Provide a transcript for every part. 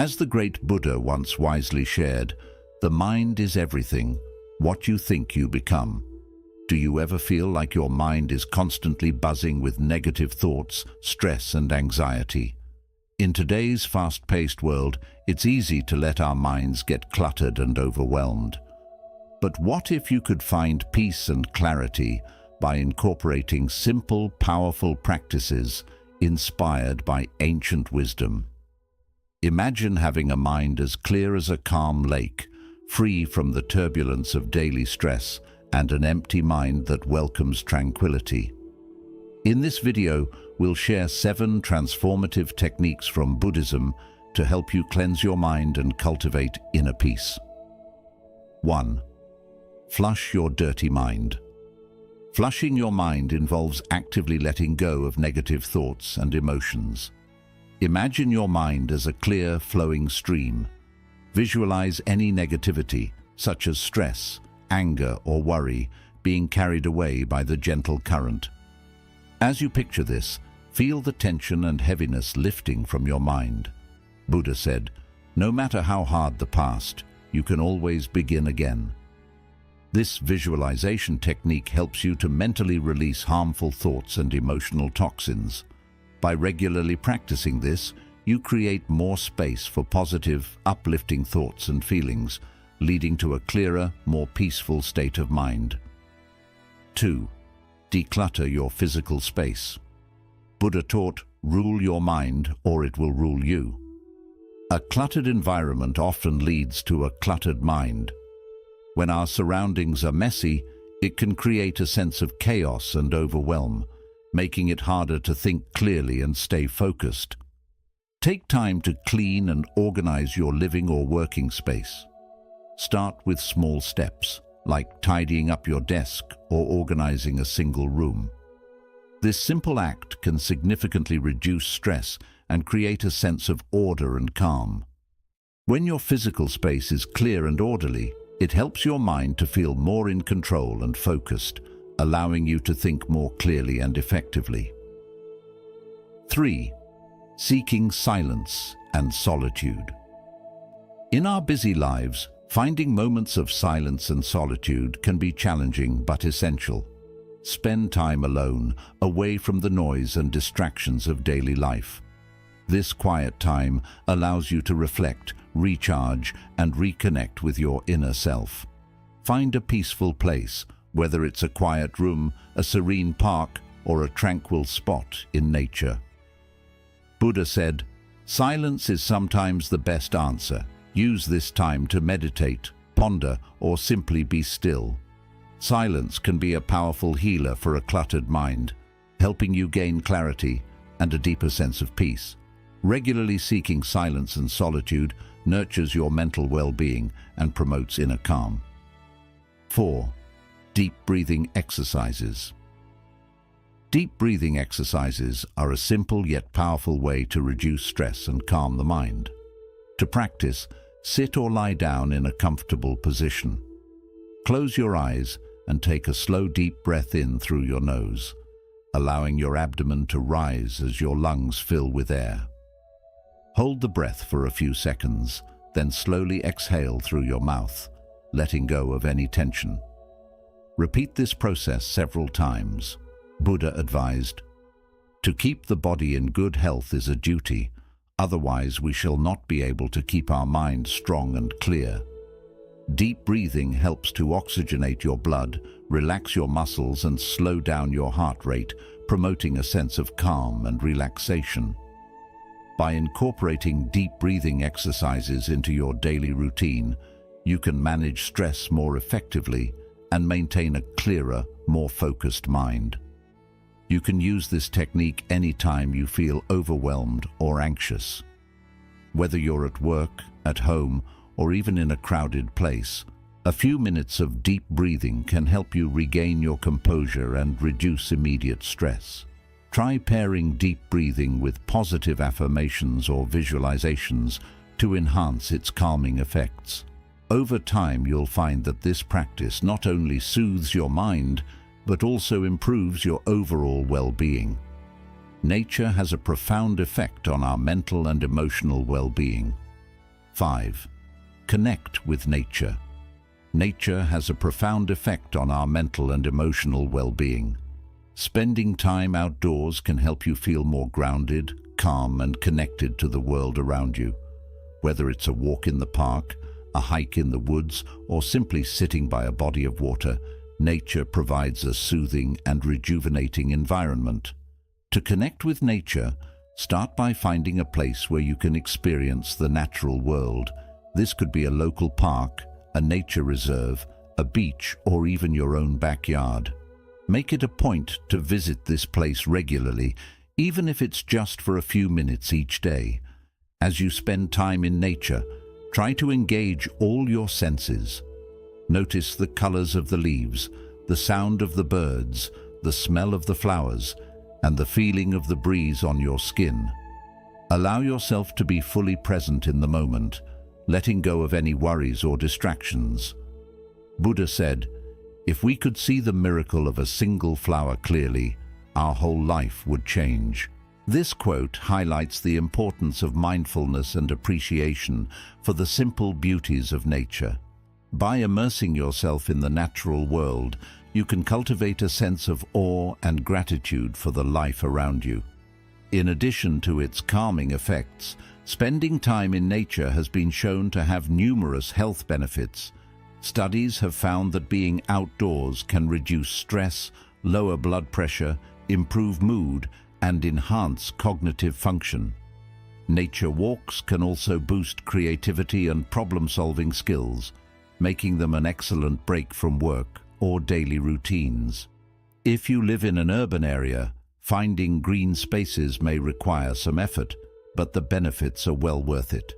As the great Buddha once wisely shared, the mind is everything. What you think you become. Do you ever feel like your mind is constantly buzzing with negative thoughts, stress and anxiety? In today's fast-paced world, it's easy to let our minds get cluttered and overwhelmed. But what if you could find peace and clarity by incorporating simple, powerful practices inspired by ancient wisdom? Imagine having a mind as clear as a calm lake, free from the turbulence of daily stress, and an empty mind that welcomes tranquility. In this video, we'll share 7 transformative techniques from Buddhism to help you cleanse your mind and cultivate inner peace. 1. Flush your dirty mind. Flushing your mind involves actively letting go of negative thoughts and emotions. Imagine your mind as a clear, flowing stream. Visualize any negativity, such as stress, anger, or worry, being carried away by the gentle current. As you picture this, feel the tension and heaviness lifting from your mind. Buddha said, "No matter how hard the past, you can always begin again." This visualization technique helps you to mentally release harmful thoughts and emotional toxins. By regularly practicing this, you create more space for positive, uplifting thoughts and feelings, leading to a clearer, more peaceful state of mind. 2. Declutter your physical space. Buddha taught, "Rule your mind, or it will rule you." A cluttered environment often leads to a cluttered mind. When our surroundings are messy, it can create a sense of chaos and overwhelm, making it harder to think clearly and stay focused. Take time to clean and organize your living or working space. Start with small steps, like tidying up your desk or organizing a single room. This simple act can significantly reduce stress and create a sense of order and calm. When your physical space is clear and orderly, it helps your mind to feel more in control and focused, allowing you to think more clearly and effectively. 3. Seeking silence and solitude. In our busy lives, finding moments of silence and solitude can be challenging but essential. Spend time alone, away from the noise and distractions of daily life. This quiet time allows you to reflect, recharge, and reconnect with your inner self. Find a peaceful place, whether it's a quiet room, a serene park, or a tranquil spot in nature. Buddha said, "Silence is sometimes the best answer. Use this time to meditate, ponder, or simply be still." Silence can be a powerful healer for a cluttered mind, helping you gain clarity and a deeper sense of peace. Regularly seeking silence and solitude nurtures your mental well-being and promotes inner calm. 4. Deep breathing exercises. Deep breathing exercises are a simple yet powerful way to reduce stress and calm the mind. To practice, sit or lie down in a comfortable position. Close your eyes and take a slow, deep breath in through your nose, allowing your abdomen to rise as your lungs fill with air. Hold the breath for a few seconds, then slowly exhale through your mouth, letting go of any tension. Repeat this process several times. Buddha advised, "To keep the body in good health is a duty, otherwise we shall not be able to keep our mind strong and clear." Deep breathing helps to oxygenate your blood, relax your muscles, and slow down your heart rate, promoting a sense of calm and relaxation. By incorporating deep breathing exercises into your daily routine, you can manage stress more effectively and maintain a clearer, more focused mind. You can use this technique anytime you feel overwhelmed or anxious. Whether you're at work, at home, or even in a crowded place, a few minutes of deep breathing can help you regain your composure and reduce immediate stress. Try pairing deep breathing with positive affirmations or visualizations to enhance its calming effects. Over time, you'll find that this practice not only soothes your mind, but also improves your overall well-being. Nature has a profound effect on our mental and emotional well-being. 5. Connect with nature. Nature has a profound effect on our mental and emotional well-being. Spending time outdoors can help you feel more grounded, calm, and connected to the world around you. Whether it's a walk in the park, a hike in the woods, or simply sitting by a body of water, nature provides a soothing and rejuvenating environment. To connect with nature, start by finding a place where you can experience the natural world. This could be a local park, a nature reserve, a beach, or even your own backyard. Make it a point to visit this place regularly, even if it's just for a few minutes each day. As you spend time in nature, try to engage all your senses. Notice the colors of the leaves, the sound of the birds, the smell of the flowers, and the feeling of the breeze on your skin. Allow yourself to be fully present in the moment, letting go of any worries or distractions. Buddha said, "If we could see the miracle of a single flower clearly, our whole life would change." This quote highlights the importance of mindfulness and appreciation for the simple beauties of nature. By immersing yourself in the natural world, you can cultivate a sense of awe and gratitude for the life around you. In addition to its calming effects, spending time in nature has been shown to have numerous health benefits. Studies have found that being outdoors can reduce stress, lower blood pressure, improve mood, and enhance cognitive function. Nature walks can also boost creativity and problem-solving skills, making them an excellent break from work or daily routines. If you live in an urban area, finding green spaces may require some effort, but the benefits are well worth it.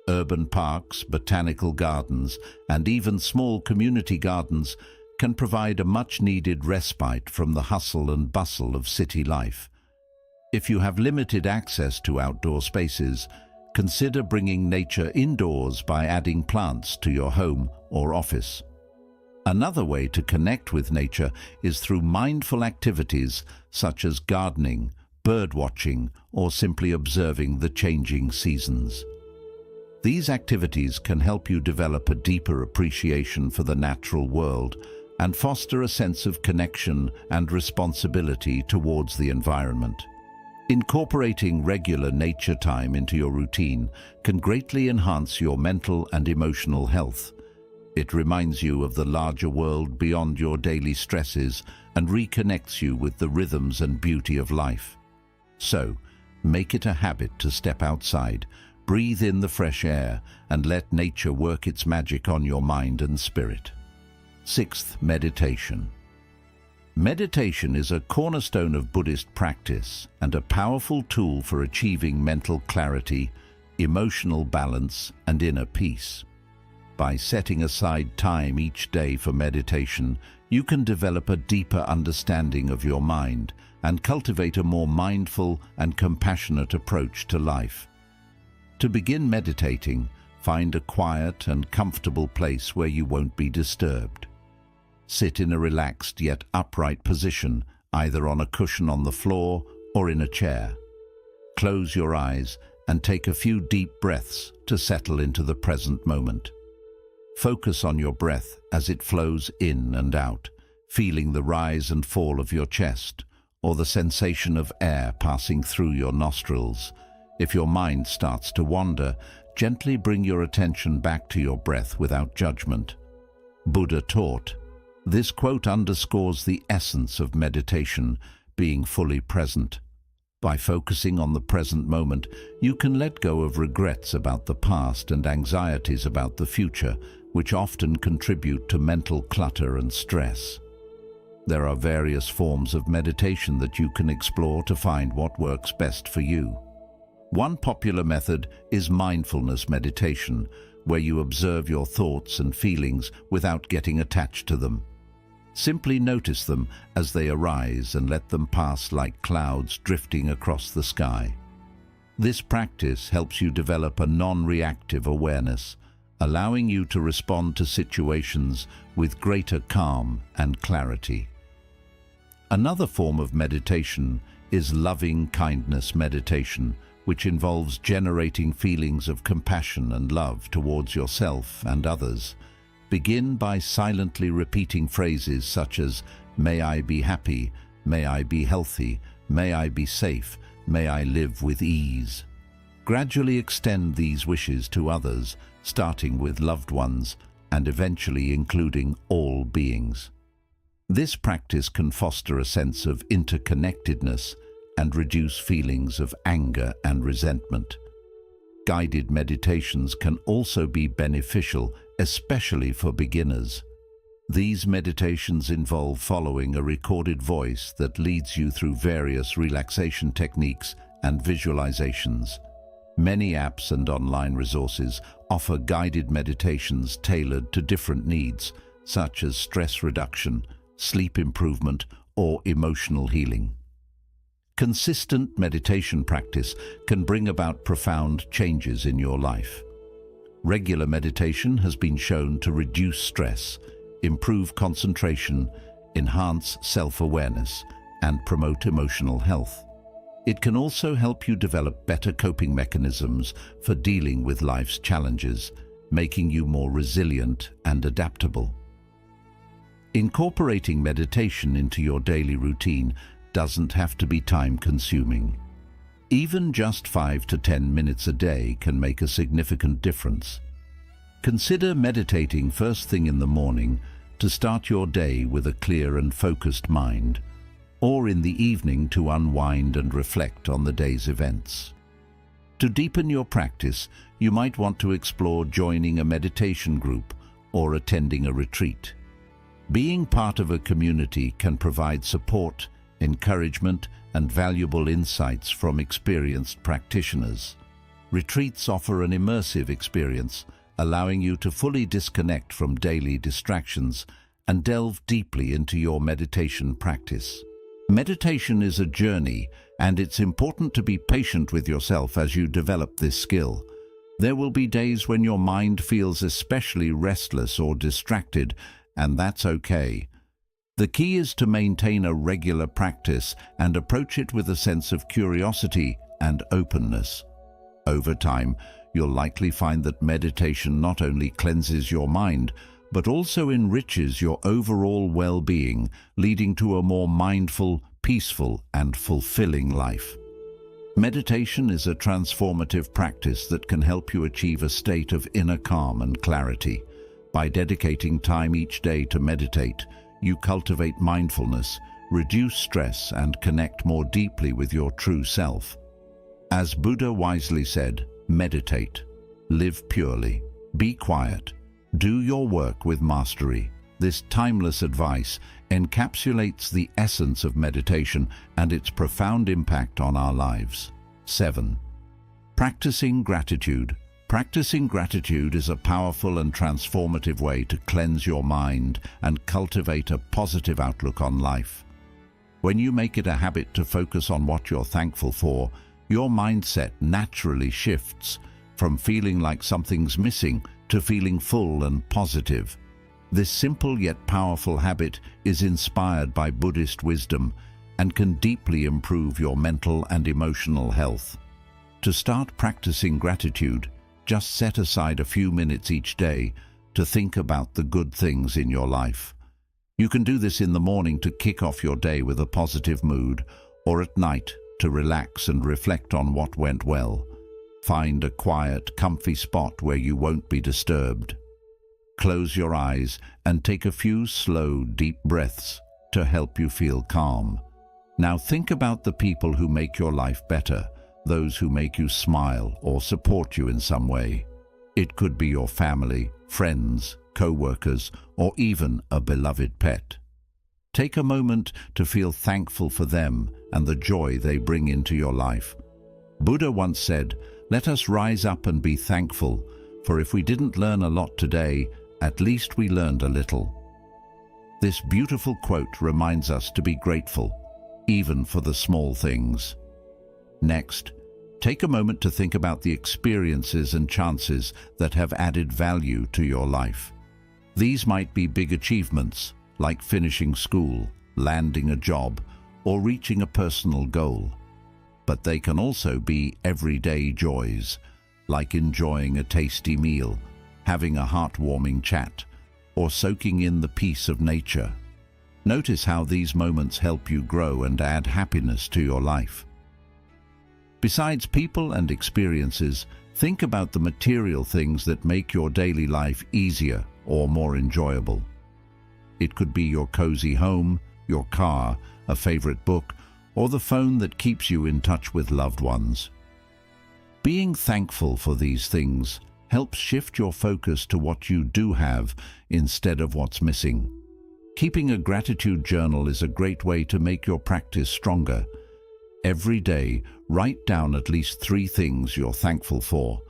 Urban parks, botanical gardens, and even small community gardens can provide a much-needed respite from the hustle and bustle of city life. If you have limited access to outdoor spaces, consider bringing nature indoors by adding plants to your home or office. Another way to connect with nature is through mindful activities such as gardening, bird watching, or simply observing the changing seasons. These activities can help you develop a deeper appreciation for the natural world and foster a sense of connection and responsibility towards the environment. Incorporating regular nature time into your routine can greatly enhance your mental and emotional health. It reminds you of the larger world beyond your daily stresses and reconnects you with the rhythms and beauty of life. So, make it a habit to step outside, breathe in the fresh air, and let nature work its magic on your mind and spirit. 6th, meditation. Meditation is a cornerstone of Buddhist practice and a powerful tool for achieving mental clarity, emotional balance, and inner peace. By setting aside time each day for meditation, you can develop a deeper understanding of your mind and cultivate a more mindful and compassionate approach to life. To begin meditating, find a quiet and comfortable place where you won't be disturbed. Sit in a relaxed yet upright position, either on a cushion on the floor or in a chair. Close your eyes and take a few deep breaths to settle into the present moment. Focus on your breath as it flows in and out, feeling the rise and fall of your chest, or the sensation of air passing through your nostrils. If your mind starts to wander, gently bring your attention back to your breath without judgment. Buddha taught. This quote underscores the essence of meditation, being fully present. By focusing on the present moment, you can let go of regrets about the past and anxieties about the future, which often contribute to mental clutter and stress. There are various forms of meditation that you can explore to find what works best for you. One popular method is mindfulness meditation, where you observe your thoughts and feelings without getting attached to them. Simply notice them as they arise and let them pass like clouds drifting across the sky. This practice helps you develop a non-reactive awareness, allowing you to respond to situations with greater calm and clarity. Another form of meditation is loving kindness meditation, which involves generating feelings of compassion and love towards yourself and others. Begin by silently repeating phrases such as, "May I be happy, may I be healthy, may I be safe, may I live with ease." Gradually extend these wishes to others, starting with loved ones and eventually including all beings. This practice can foster a sense of interconnectedness and reduce feelings of anger and resentment. Guided meditations can also be beneficial, especially for beginners. These meditations involve following a recorded voice that leads you through various relaxation techniques and visualizations. Many apps and online resources offer guided meditations tailored to different needs, such as stress reduction, sleep improvement, or emotional healing. Consistent meditation practice can bring about profound changes in your life. Regular meditation has been shown to reduce stress, improve concentration, enhance self-awareness, and promote emotional health. It can also help you develop better coping mechanisms for dealing with life's challenges, making you more resilient and adaptable. Incorporating meditation into your daily routine doesn't have to be time-consuming. Even just 5 to 10 minutes a day can make a significant difference. Consider meditating first thing in the morning to start your day with a clear and focused mind, or in the evening to unwind and reflect on the day's events. To deepen your practice, you might want to explore joining a meditation group or attending a retreat. Being part of a community can provide support, encouragement, and valuable insights from experienced practitioners. Retreats offer an immersive experience, allowing you to fully disconnect from daily distractions and delve deeply into your meditation practice. Meditation is a journey, and it's important to be patient with yourself as you develop this skill. There will be days when your mind feels especially restless or distracted, and that's okay. The key is to maintain a regular practice and approach it with a sense of curiosity and openness. Over time, you'll likely find that meditation not only cleanses your mind, but also enriches your overall well-being, leading to a more mindful, peaceful, and fulfilling life. Meditation is a transformative practice that can help you achieve a state of inner calm and clarity. By dedicating time each day to meditate, you cultivate mindfulness, reduce stress, and connect more deeply with your true self. As Buddha wisely said, meditate, live purely, be quiet, do your work with mastery. This timeless advice encapsulates the essence of meditation and its profound impact on our lives. 7. Practicing gratitude. Practicing gratitude is a powerful and transformative way to cleanse your mind and cultivate a positive outlook on life. When you make it a habit to focus on what you're thankful for, your mindset naturally shifts from feeling like something's missing to feeling full and positive. This simple yet powerful habit is inspired by Buddhist wisdom and can deeply improve your mental and emotional health. To start practicing gratitude, just set aside a few minutes each day to think about the good things in your life. You can do this in the morning to kick off your day with a positive mood, or at night to relax and reflect on what went well. Find a quiet, comfy spot where you won't be disturbed. Close your eyes and take a few slow, deep breaths to help you feel calm. Now think about the people who make your life better, those who make you smile or support you in some way. It could be your family, friends, co-workers, or even a beloved pet. Take a moment to feel thankful for them and the joy they bring into your life. Buddha once said, "Let us rise up and be thankful, for if we didn't learn a lot today, at least we learned a little." This beautiful quote reminds us to be grateful, even for the small things. Next, take a moment to think about the experiences and chances that have added value to your life. These might be big achievements, like finishing school, landing a job, or reaching a personal goal. but they can also be everyday joys, like enjoying a tasty meal, having a heartwarming chat, or soaking in the peace of nature. Notice how these moments help you grow and add happiness to your life. Besides people and experiences, think about the material things that make your daily life easier or more enjoyable. It could be your cozy home, your car, a favorite book, or the phone that keeps you in touch with loved ones. Being thankful for these things helps shift your focus to what you do have instead of what's missing. Keeping a gratitude journal is a great way to make your practice stronger. Every day, write down at least 3 things you're thankful for.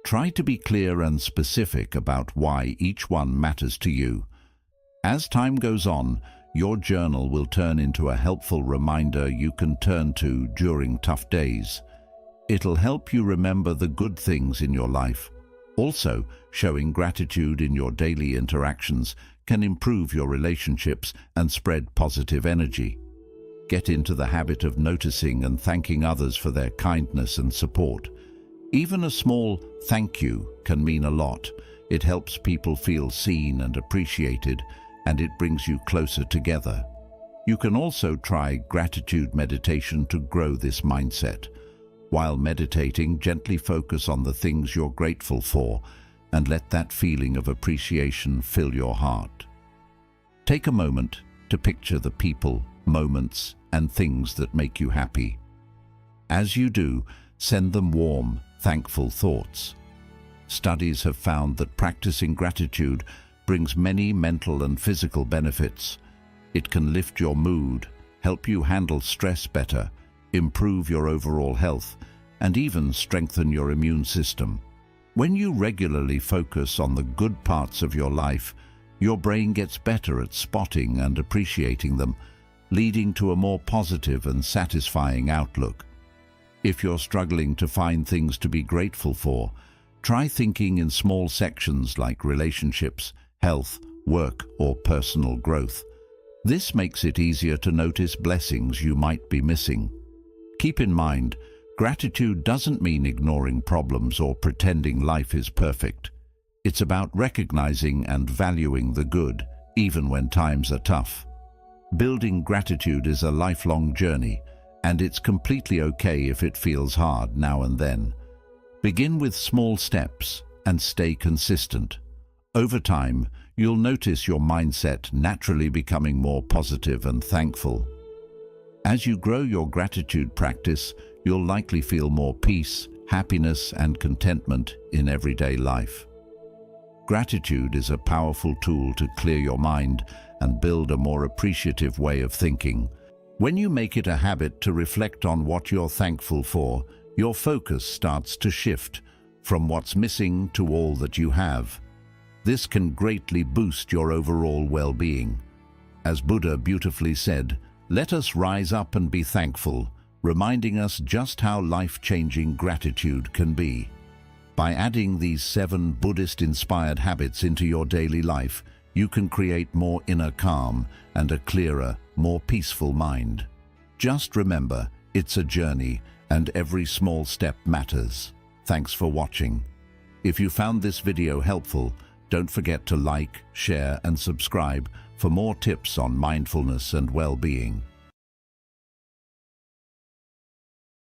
Try to be clear and specific about why each one matters to you. As time goes on, your journal will turn into a helpful reminder you can turn to during tough days. It'll help you remember the good things in your life. Also, showing gratitude in your daily interactions can improve your relationships and spread positive energy. Get into the habit of noticing and thanking others for their kindness and support. Even a small thank you can mean a lot. It helps people feel seen and appreciated, and it brings you closer together. You can also try gratitude meditation to grow this mindset. While meditating, gently focus on the things you're grateful for and let that feeling of appreciation fill your heart. Take a moment to picture the people, moments, and things that make you happy. As you do, send them warm, thankful thoughts. Studies have found that practicing gratitude brings many mental and physical benefits. It can lift your mood, help you handle stress better, improve your overall health, and even strengthen your immune system. When you regularly focus on the good parts of your life, your brain gets better at spotting and appreciating them, leading to a more positive and satisfying outlook. If you're struggling to find things to be grateful for, try thinking in small sections like relationships, health, work, or personal growth. This makes it easier to notice blessings you might be missing. Keep in mind, gratitude doesn't mean ignoring problems or pretending life is perfect. It's about recognizing and valuing the good, even when times are tough. Building gratitude is a lifelong journey, and it's completely okay if it feels hard now and then. Begin with small steps and stay consistent. Over time, you'll notice your mindset naturally becoming more positive and thankful. As you grow your gratitude practice, you'll likely feel more peace, happiness, and contentment in everyday life. Gratitude is a powerful tool to clear your mind and build a more appreciative way of thinking. When you make it a habit to reflect on what you're thankful for, your focus starts to shift from what's missing to all that you have. This can greatly boost your overall well-being. As Buddha beautifully said, "Let us rise up and be thankful," reminding us just how life-changing gratitude can be. By adding these 7 Buddhist-inspired habits into your daily life, you can create more inner calm and a clearer, more peaceful mind. Just remember, it's a journey, and every small step matters. Thanks for watching. If you found this video helpful, don't forget to like, share, and subscribe for more tips on mindfulness and well-being.